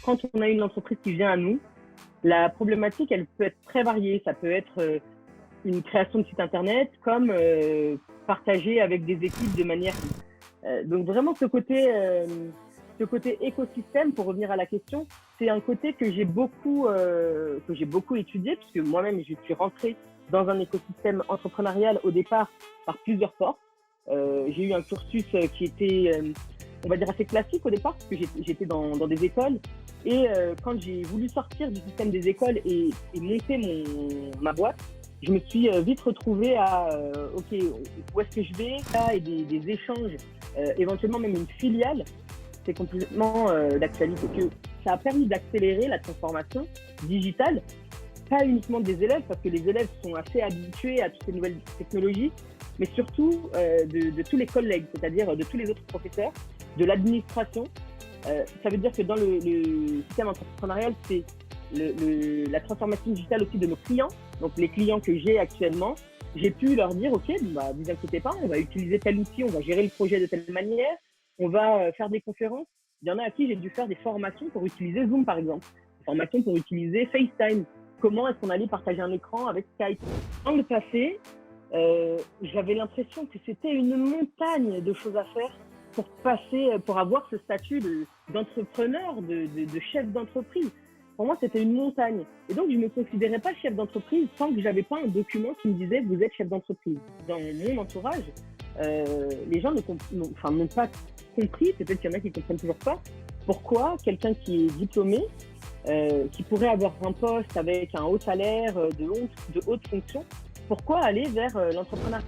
quand on a une entreprise qui vient à nous, la problématique, elle peut être très variée. Ça peut être une création de site internet comme partagée avec des équipes de manière… donc vraiment ce côté écosystème, pour revenir à la question, c'est un côté que j'ai beaucoup étudié, puisque moi-même, je suis rentrée dans un écosystème entrepreneurial au départ par plusieurs portes. J'ai eu un cursus qui était, on va dire, assez classique au départ, parce que j'étais dans des écoles. Et quand j'ai voulu sortir du système des écoles et monter ma boîte, je me suis vite retrouvée à OK, où est-ce que je vais là, et des échanges, éventuellement même une filiale. C'est complètement d'actualité. Que ça a permis d'accélérer la transformation digitale, pas uniquement des élèves, parce que les élèves sont assez habitués à toutes ces nouvelles technologies, mais surtout de tous les collègues, c'est-à-dire de tous les autres professeurs, de l'administration. Ça veut dire que dans le système entrepreneurial, c'est la transformation digitale aussi de nos clients. Donc les clients que j'ai actuellement, j'ai pu leur dire, OK, bah, vous inquiétez pas, on va utiliser tel outil, on va gérer le projet de telle manière, on va faire des conférences. Il y en a à qui j'ai dû faire des formations pour utiliser Zoom, par exemple, des formations pour utiliser FaceTime. Comment est-ce qu'on allait partager un écran avec Skype? Dans le passé, j'avais l'impression que c'était une montagne de choses à faire pour avoir ce statut d'entrepreneur, de chef d'entreprise. Pour moi, c'était une montagne. Et donc, je ne me considérais pas chef d'entreprise tant que je n'avais pas un document qui me disait « vous êtes chef d'entreprise ». Dans mon entourage, les gens n'ont pas compris, peut-être qu'il y en a qui ne comprennent toujours pas, pourquoi quelqu'un qui est diplômé, qui pourrait avoir un poste avec un haut salaire, de haute fonction, pourquoi aller vers l'entrepreneuriat?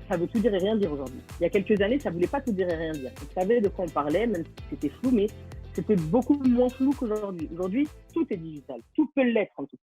Ça veut tout dire et rien dire aujourd'hui. Il y a quelques années, ça ne voulait pas tout dire et rien dire. On savait de quoi on parlait, même si c'était flou, mais c'était beaucoup moins flou qu'aujourd'hui. Aujourd'hui, tout est digital. Tout peut l'être en tout cas.